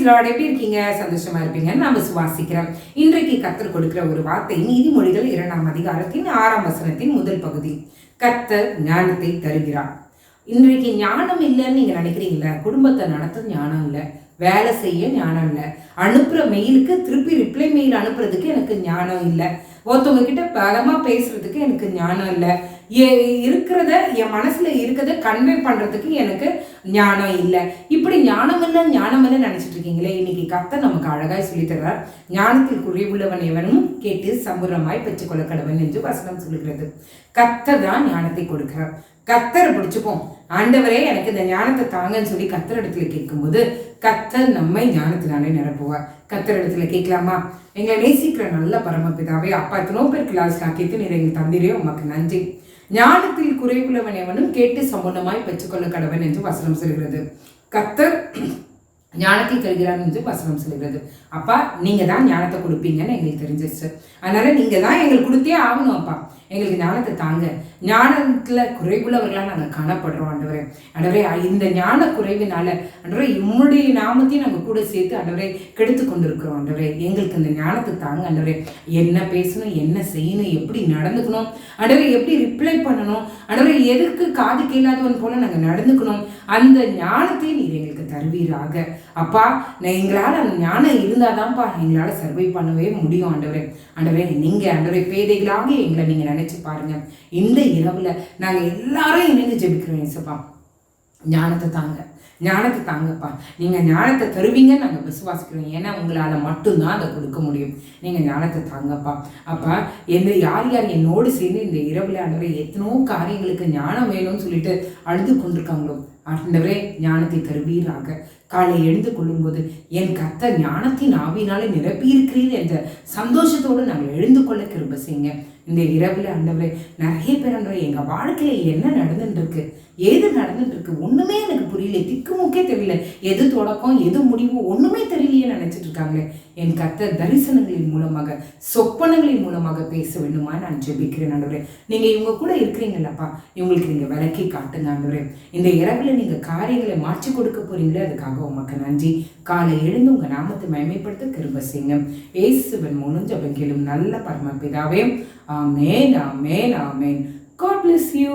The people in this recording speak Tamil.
லார்ட். எப்படி இருக்கீங்க? சந்தோஷமா இருப்பீங்கன்னு நான் விசுவாசிக்கிறேன். இன்றைக்கு கர்த்தர் கொடுக்கிற ஒரு வார்த்தை நீதிமொழிகள் 2ஆம் அதிகாரத்தின் 6ஆம் வசனத்தின் முதல் பகுதி. கர்த்தர் ஞானத்தை தருகிறார். இன்றைக்கு ஞானம் இல்லைன்னு நீங்க நினைக்கிறீங்களா? குடும்பத்தை நடத்த ஞானம் இல்லை, வேலை செய்ய ஞானம் இல்லை, அனுப்புற மெயிலுக்கு திருப்பி ரிப்ளை மெயில் அனுப்புறதுக்கு எனக்கு ஞானம் இல்லை, ஒருத்தவங்க கிட்ட பலமா பேசுறதுக்கு எனக்கு ஞானம் இல்லை, இருக்கிறத என் மனசுல இருக்கிறத கன்வே பண்றதுக்கு எனக்கு ஞானம் இல்லை. இப்படி ஞானம் இல்லை நினைச்சிட்டு இருக்கீங்களே, இன்னைக்கு கர்த்தர் நமக்கு அழகாய் சொல்லி தர்றார். ஞானத்தில் குறைவுள்ளவன் எவனும் கேட்டு சம்பூர்ணமாய் பெற்றுக்கொள்ள கடவன் என்று வசனம் சொல்லுகிறது. கர்த்தர் தான் ஞானத்தை கொடுக்கிறார். கர்த்தரை பிடிச்சுப்போம். ஆண்டவரே எனக்கு இந்த ஞானத்தை தாங்கன்னு சொல்லி கர்த்தர் இடத்துல கேட்கும்போது கர்த்தர் நம்மை ஞானத்தினாலே நிரப்புவார். கர்த்தர் இடத்துல கேட்கலாமா? எங்களை நேசிக்கிற நல்ல பரமபிதாவே, அப்பா எத்தனோ பேர் கிளாஸ் காக்கிட்டு நீர் எங்கள் தந்திரே உமக்கு நன்றி. ஞானத்தில் குறைவுள்ளவன் எவனும் கேட்டு சம்பூர்ணமாய் பெற்றுக்கொள்ள கடவன் என்று வசனம் சொல்கிறது. கர்த்தர் ஞானத்தை தருகிறார் என்று வசனம் சொல்கிறது. அப்பா நீங்க தான் ஞானத்தை கொடுப்பீங்கன்னு எங்களுக்கு தெரிஞ்சிருச்சு. அதனால நீங்க தான் எங்களுக்கு கொடுத்தே ஆகணும். அப்பா எங்களுக்கு ஞானத்தை தாங்க. ஞானத்துல குறைவுள்ளவர்களா நாங்கள் காணப்படுறோம் ஆண்டவரே. ஆண்டவரே இந்த ஞான குறைவினால ஆண்டவரே உம்முடைய நாமத்தையும் நாங்கள் கூட சேர்த்து ஆண்டவரே கெடுத்து கொண்டிருக்கிறோம். ஆண்டவரே எங்களுக்கு இந்த ஞானத்தை தாங்க. ஆண்டவரே என்ன பேசணும், என்ன செய்யணும், எப்படி நடந்துக்கணும், ஆண்டவரே எப்படி ரிப்ளை பண்ணணும், ஆண்டவரே எதுக்கு காது கேளாதவன் போல நாங்கள் நடந்துக்கணும், அந்த ஞானத்தை நீர் எங்களுக்கு தருவீராக. அப்பா எங்களால் அந்த ஞானம் இருந்தாதான்ப்பா எங்களால் சர்வை பண்ணவே முடியும். ஆண்டவரே ஆண்டவரே நீங்க ஆண்டவரே பேதைகளாக எங்களை நீங்க நினைச்சு பாருங்க. இந்த இரவுல நாங்க எல்லாரும் இணைந்து ஜெபிக்கிறோம். ஏசப்பா ஞானத்தை தாங்க, ஞானத்தை தாங்கப்பா. நீங்க ஞானத்தை தருவீங்கன்னு நாங்க விசுவாசிக்கிறோம். ஏன்னா உங்களால மட்டும்தான் அதை கொடுக்க முடியும். நீங்க ஞானத்தை தாங்கப்பா. அப்பா யார் யார் என்னோடு சேர்ந்து இந்த இரவுல ஆண்டவரே எத்தனோ காரியங்களுக்கு ஞானம் வேணும்னு சொல்லிட்டு அழுது கொண்டிருக்காங்களோ, ஆண்டவரே ஞானத்தை தருவீராக. காலை எழுந்து கொள்ளும்போது என் கர்த்தர் ஞானத்தின் ஆவினாலே நிரப்பி இருக்கிறீர் என்ற சந்தோஷத்தோடு நாங்கள் எழுந்து கொள்ள கிருபை செய்யுங்க. இந்த இரவுல ஆண்டவரே நிறைய பேர் ஆண்டவரே எங்க வாழ்க்கையில என்ன நடந்துட்டு இருக்கு, ஏது நடந்துட்டு இருக்கு, ஒண்ணுமே எனக்கு புரியல, திக்குமுக்கே தெரியல, எது தொடக்கம் எது முடிவு ஒண்ணுமே தெரியலையே நினைச்சிட்டு இருக்காங்களே, என் கர்த்தர் தரிசனங்களின் மூலமாக சொப்பனங்களின் மூலமாக பேச வேண்டுமா நான் ஜெபிக்கிறேன். ஆண்டவரே நீங்க இவங்க கூட இருக்கிறீங்களப்பா, இவங்களுக்கு நீங்க விளக்கி காட்டுங்க. ஆண்டவரே இந்த இரவுல நீங்க காரியங்களை மாற்றி கொடுக்க போறீங்களே, அதுக்காக உமக்கு நன்றி. காலை எழுந்து உங்க நாமத்தை மகிமைப்படுத்த கிருபை செய்யுங்க. இயேசுவின் மூலம் ஜெபம் கேளும் நல்ல பரமபிதாவே. ஆமென், ஆமென், ஆமென். God bless you.